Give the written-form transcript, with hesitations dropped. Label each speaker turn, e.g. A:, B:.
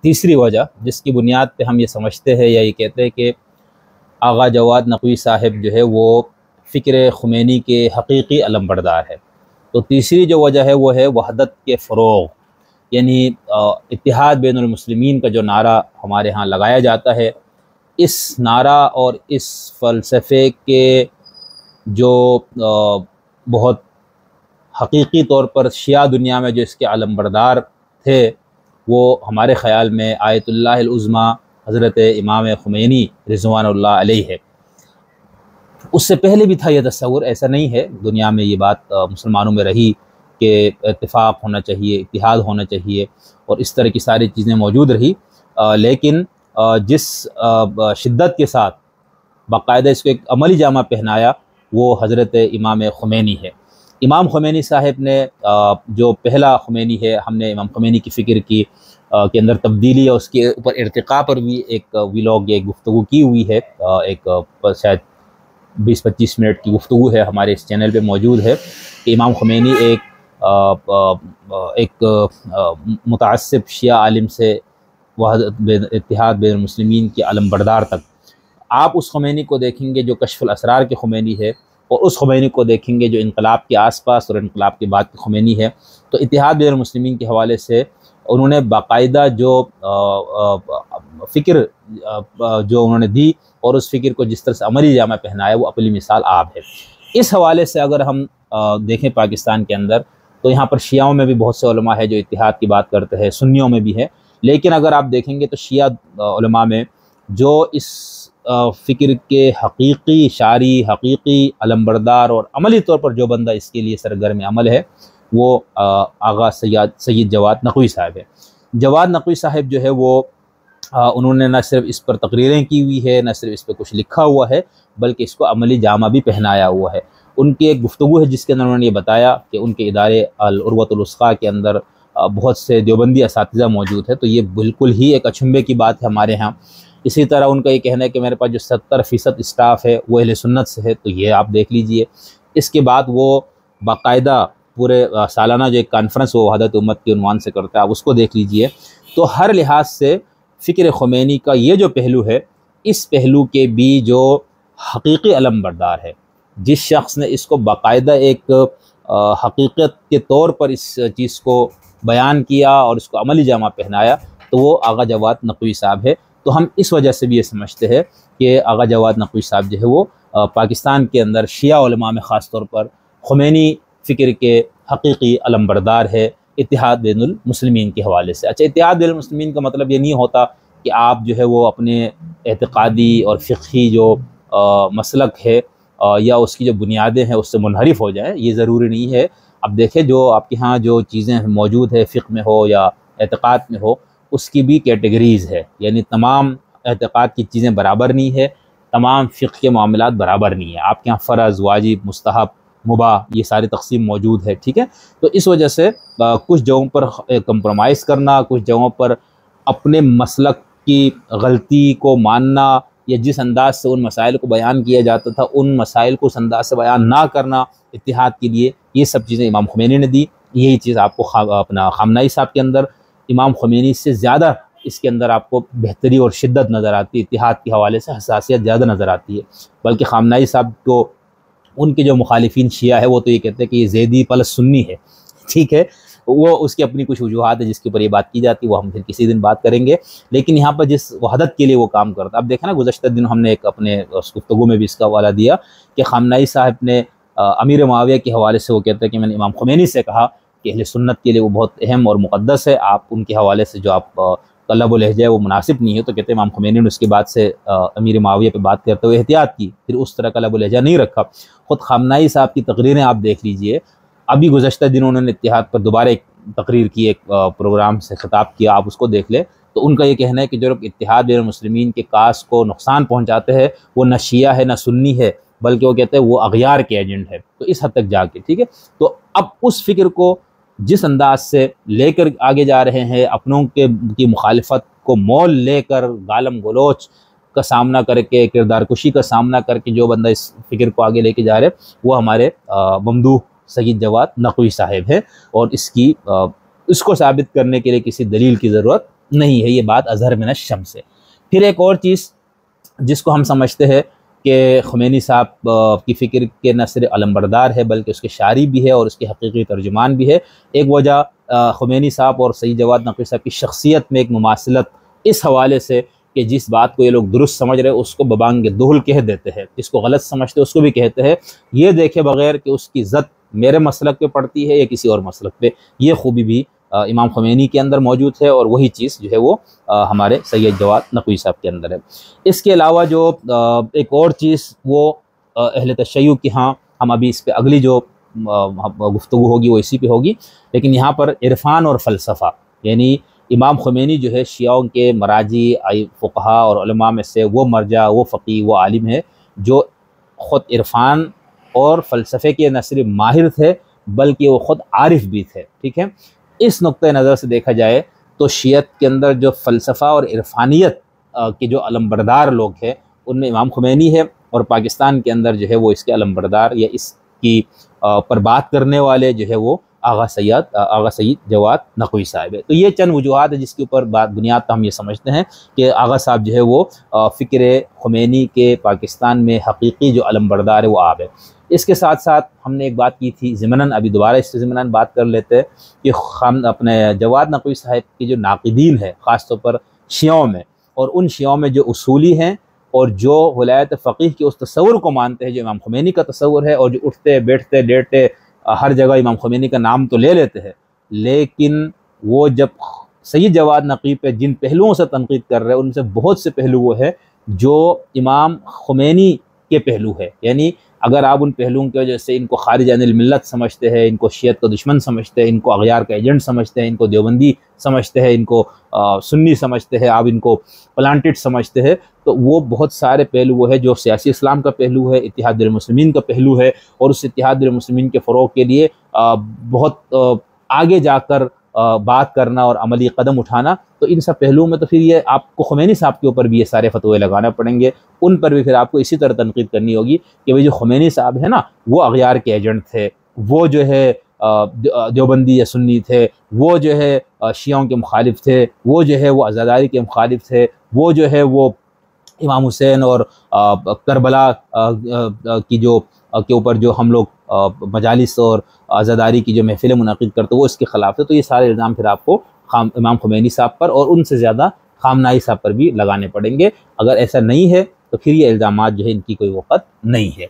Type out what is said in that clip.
A: تیسری وجہ جس کی بنیاد پہ ہم یہ سمجھتے ہیں یا یہ کہتے ہیں کہ آغا جواد نقوی صاحب جو ہے وہ فکر خمینی کے حقیقی علمبردار ہے، تو تیسری جو وجہ ہے وہ ہے وحدت کے فروغ، یعنی اتحاد بین المسلمین کا جو نعرہ ہمارے ہاں لگایا جاتا ہے، اس نعرہ اور اس فلسفے کے جو بہت حقیقی طور پر شیعہ دنیا میں جو اس کے علمبردار تھے، وہ ہمارے خیال میں آیت اللہ العظمیٰ حضرت امام خمینی رضوان اللہ علیہ ہے۔ اس سے پہلے بھی تھا یہ تصور، ایسا نہیں ہے، دنیا میں یہ بات مسلمانوں میں رہی کہ اتفاق ہونا چاہیے، اتحاد ہونا چاہیے، اور اس طرح کی ساری چیزیں موجود رہی، لیکن جس شدت کے ساتھ باقاعدہ اس کو ایک عملی جامہ پہنایا وہ حضرت امام خمینی ہے۔ امام خمینی صاحب نے جو پہلا خمینی ہے، ہم نے امام خمینی کی فکر کی کے اندر تبدیلی اور اس کے اوپر ارتقاء پر بھی ایک ویلاگ، ایک گفتگو کی ہوئی ہے، ایک شاید 20-25 منٹ کی گفتگو ہے، ہمارے اس چینل پہ موجود ہے کہ امام خمینی ایک متعصب شیعہ عالم سے وحدت اتحاد بین المسلمین کے علمبردار تک، آپ اس خمینی کو دیکھیں گے جو کشف الاسرار کے خمینی ہے، اور اس خمینی کو دیکھیں گے جو انقلاب کے آس پاس اور انقلاب کے بعد کے خمینی ہے، تو اتحاد بین المسلمین کے حوالے سے انہوں نے باقاعدہ جو فکر جو انہوں نے دی اور اس فکر کو جس طرح سے عملی جامہ پہنایا، وہ اپنی مثال آپ ہے۔ اس حوالے سے اگر ہم دیکھیں پاکستان کے اندر، تو یہاں پر شیعوں میں بھی بہت سے علماء ہیں جو اتحاد کی بات کرتے ہیں، سنیوں میں بھی ہے، لیکن اگر آپ دیکھیں گے تو شیعہ علماء میں جو اس فکر کے حقیقی شاعری، حقیقی علمبردار اور عملی طور پر جو بندہ اس کے لیے سرگرم عمل ہے، وہ آغا سید جواد نقوی صاحب ہے۔ جواد نقوی صاحب جو ہے وہ انہوں نے نہ صرف اس پر تقریریں کی ہوئی ہے، نہ صرف اس پہ کچھ لکھا ہوا ہے، بلکہ اس کو عملی جامہ بھی پہنایا ہوا ہے۔ ان کی ایک گفتگو ہے جس کے اندر انہوں نے یہ بتایا کہ ان کے ادارے العروۃ الوثقیٰ کے اندر بہت سے دیوبندی اساتذہ موجود ہے، تو یہ بالکل ہی ایک اچنبے کی بات ہے ہمارے ہاں۔ اسی طرح ان کا یہ کہنا ہے کہ میرے پاس جو 70% اسٹاف ہے وہ اہل سنت سے ہے، تو یہ آپ دیکھ لیجئے۔ اس کے بعد وہ باقاعدہ پورے سالانہ جو ایک کانفرنس وہ وحدت امت کے عنوان سے کرتا ہے، آپ اس کو دیکھ لیجئے۔ تو ہر لحاظ سے فکر خمینی کا یہ جو پہلو ہے، اس پہلو کے بھی جو حقیقی علمبردار ہے، جس شخص نے اس کو باقاعدہ ایک حقیقت کے طور پر اس چیز کو بیان کیا اور اس کو عملی جامہ پہنایا، تو وہ آغا جواد نقوی صاحب ہے۔ تو ہم اس وجہ سے بھی یہ سمجھتے ہیں کہ آغا جواد نقوی صاحب جو ہے وہ پاکستان کے اندر شیعہ علماء میں خاص طور پر خمینی فکر کے حقیقی علمبردار ہے، اتحاد بین المسلمین کے حوالے سے۔ اچھا، اتحاد بین المسلمین کا مطلب یہ نہیں ہوتا کہ آپ جو ہے وہ اپنے اعتقادی اور فقہی جو مسلک ہے یا اس کی جو بنیادیں ہیں اس سے منحرف ہو جائیں، یہ ضروری نہیں ہے۔ اب دیکھیں جو آپ کے ہاں جو چیزیں موجود ہے فقہ میں ہو یا اعتقاد میں ہو، اس کی بھی کیٹیگریز ہے، یعنی تمام اعتقاد کی چیزیں برابر نہیں ہے، تمام فقہ کے معاملات برابر نہیں ہے۔ آپ کے ہاں فرض، واجب، مستحب، مباح، یہ ساری تقسیم موجود ہے، ٹھیک ہے۔ تو اس وجہ سے کچھ جگہوں پر کمپرومائز کرنا، کچھ جگہوں پر اپنے مسلک کی غلطی کو ماننا، یا جس انداز سے ان مسائل کو بیان کیا جاتا تھا ان مسائل کو اس انداز سے بیان نہ کرنا اتحاد کے لیے، یہ سب چیزیں امام خمینی نے دی۔ یہی چیز آپ کو اپنا خامنہئی صاحب کے اندر امام خمینی سے زیادہ اس کے اندر آپ کو بہتری اور شدت نظر آتی ہے، اتحاد کے حوالے سے حساسیت زیادہ نظر آتی ہے۔ بلکہ خامنہئی صاحب کو ان کے جو مخالفین شیعہ ہے وہ تو یہ کہتے ہیں کہ یہ زیدی پلس سنی ہے، ٹھیک ہے، وہ اس کی اپنی کچھ وجوہات ہے جس کے اوپر یہ بات کی جاتی ہے، وہ ہم پھر کسی دن بات کریں گے۔ لیکن یہاں پر جس وحدت کے لیے وہ کام کرتا، اب دیکھیں نا گزشتہ دن ہم نے ایک اپنے گفتگو میں بھی اس کا حوالہ دیا کہ خامنہئی صاحب نے امیر معاویہ کے حوالے سے وہ کہتے ہیں کہ میں نے امام خمینی سے کہا کہ اہل سنت کے لیے وہ بہت اہم اور مقدس ہے، آپ ان کے حوالے سے جو آپ طلب و لہجہ ہے وہ مناسب نہیں ہے، تو کہتے ہیں امام خمینی نے اس کے بعد سے امیر معاویہ پہ بات کرتے ہوئے احتیاط کی، پھر اس طرح کا لب و لہجہ نہیں رکھا۔ خود خامنہئی صاحب کی تقریریں آپ دیکھ لیجئے، ابھی گزشتہ دنوں انہوں نے اتحاد پر دوبارہ ایک تقریر کی، ایک پروگرام سے خطاب کیا، آپ اس کو دیکھ لیں، تو ان کا یہ کہنا ہے کہ جو لوگ اتحاد بین المسلمین کے کاس کو نقصان پہنچاتے ہیں وہ نہ شیعہ ہے نہ سنی ہے، بلکہ وہ کہتے ہیں وہ اغیار کے ایجنٹ ہے، تو اس حد تک جا کے، ٹھیک ہے۔ تو اب اس فکر کو جس انداز سے لے کر آگے جا رہے ہیں، اپنوں کی مخالفت کو مول لے کر گالم گلوچ کا سامنا کر کے، کردار کشی کا سامنا کر کے جو بندہ اس فکر کو آگے لے کے جا رہے وہ ہمارے ممدوح سید جواد نقوی صاحب ہے، اور اس کو ثابت کرنے کے لیے کسی دلیل کی ضرورت نہیں ہے، یہ بات اظہر من الشمس ہے۔ پھر ایک اور چیز جس کو ہم سمجھتے ہیں کہ خمینی صاحب کی فکر کے نہ صرف علمبردار ہے بلکہ اس کے شاعری بھی ہے اور اس کے حقیقی ترجمان بھی ہے۔ ایک وجہ خمینی صاحب اور سید جواد نقوی صاحب کی شخصیت میں ایک مماثلت اس حوالے سے کہ جس بات کو یہ لوگ درست سمجھ رہے اس کو ببانگ دہل کہہ دیتے ہیں، جس کو غلط سمجھتے اس کو بھی کہتے ہیں، یہ دیکھے بغیر کہ اس کی ذات میرے مسلک پہ پڑتی ہے یا کسی اور مسلک پہ۔ یہ خوبی بھی امام خمینی کے اندر موجود ہے اور وہی چیز جو ہے وہ ہمارے سید جواد نقوی صاحب کے اندر ہے۔ اس کے علاوہ جو ایک اور چیز وہ اہل تشیع کی، ہاں ہم ابھی اس پہ اگلی جو گفتگو ہوگی وہ اسی پہ ہوگی، لیکن یہاں پر عرفان اور فلسفہ، یعنی امام خمینی جو ہے شیعوں کے مراجی فقہا اور علماء میں سے وہ مرجع، وہ فقیہ، وہ عالم ہے جو خود عرفان اور فلسفے کے نہ صرف ماہر تھے بلکہ وہ خود عارف بھی تھے، ٹھیک ہے۔ اس نقطہ نظر سے دیکھا جائے تو شیعت کے اندر جو فلسفہ اور عرفانیت کے جو علمبردار لوگ ہیں ان میں امام خمینی ہے، اور پاکستان کے اندر جو ہے وہ اس کے علمبردار یا اس کی پر بات کرنے والے جو ہے وہ آغا سید جواد نقوی صاحب ہے۔ تو یہ چند وجوہات ہیں جس کے اوپر بنیاد ہم یہ سمجھتے ہیں کہ آغا صاحب جو ہے وہ فکر خمینی کے پاکستان میں حقیقی جو علمبردار ہے وہ آپ ہے۔ اس کے ساتھ ساتھ ہم نے ایک بات کی تھی ضمناً، ابھی دوبارہ اس سے ضمناً بات کر لیتے ہیں کہ ہم اپنے جواد نقوی صاحب کی جو ناقدین ہے خاص طور پر شیعوں میں، اور ان شیعوں میں جو اصولی ہیں اور جو ولایت فقیہ کے اس تصور کو مانتے ہیں جو امام خمینی کا تصور ہے، اور جو اٹھتے بیٹھتے لیٹتے ہر جگہ امام خمینی کا نام تو لے لیتے ہیں، لیکن وہ جب سید جواد نقوی پہ جن پہلوؤں سے تنقید کر رہے ہیں ان سے بہت سے پہلو وہ ہے جو امام خمینی کے پہلو ہے، یعنی اگر آپ ان پہلوؤں کی وجہ سے ان کو خارج عن الملت سمجھتے ہیں، ان کو شیعت کا دشمن سمجھتے ہیں، ان کو اغیار کا ایجنٹ سمجھتے ہیں، ان کو دیوبندی سمجھتے ہیں، ان کو سنی سمجھتے ہیں، آپ ان کو پلانٹڈ سمجھتے ہیں، تو وہ بہت سارے پہلو وہ ہے جو سیاسی اسلام کا پہلو ہے، اتحاد المسلمین کا پہلو ہے، اور اس اتحاد المسلمین کے فروغ کے لیے بہت آگے جا کر بات کرنا اور عملی قدم اٹھانا، تو ان سب پہلوؤں میں تو پھر یہ آپ کو خمینی صاحب کے اوپر بھی یہ سارے فتوے لگانا پڑیں گے، ان پر بھی پھر آپ کو اسی طرح تنقید کرنی ہوگی کہ بھئی جو خمینی صاحب ہے نا وہ اغیار کے ایجنٹ تھے، وہ جو ہے دیوبندی یا سنی تھے، وہ جو ہے شیعوں کے مخالف تھے، وہ جو ہے وہ عزاداری کے مخالف تھے، وہ جو ہے وہ امام حسین اور کربلا کی جو کے اوپر جو ہم لوگ مجالس اور عزاداری کی جو محفلیں منعقد کرتے وہ اس کے خلاف تھے۔ تو یہ سارے الزام پھر آپ کو امام خمینی صاحب پر اور ان سے زیادہ خامنائی صاحب پر بھی لگانے پڑیں گے۔ اگر ایسا نہیں ہے تو پھر یہ الزامات جو ہے ان کی کوئی وقت نہیں ہے۔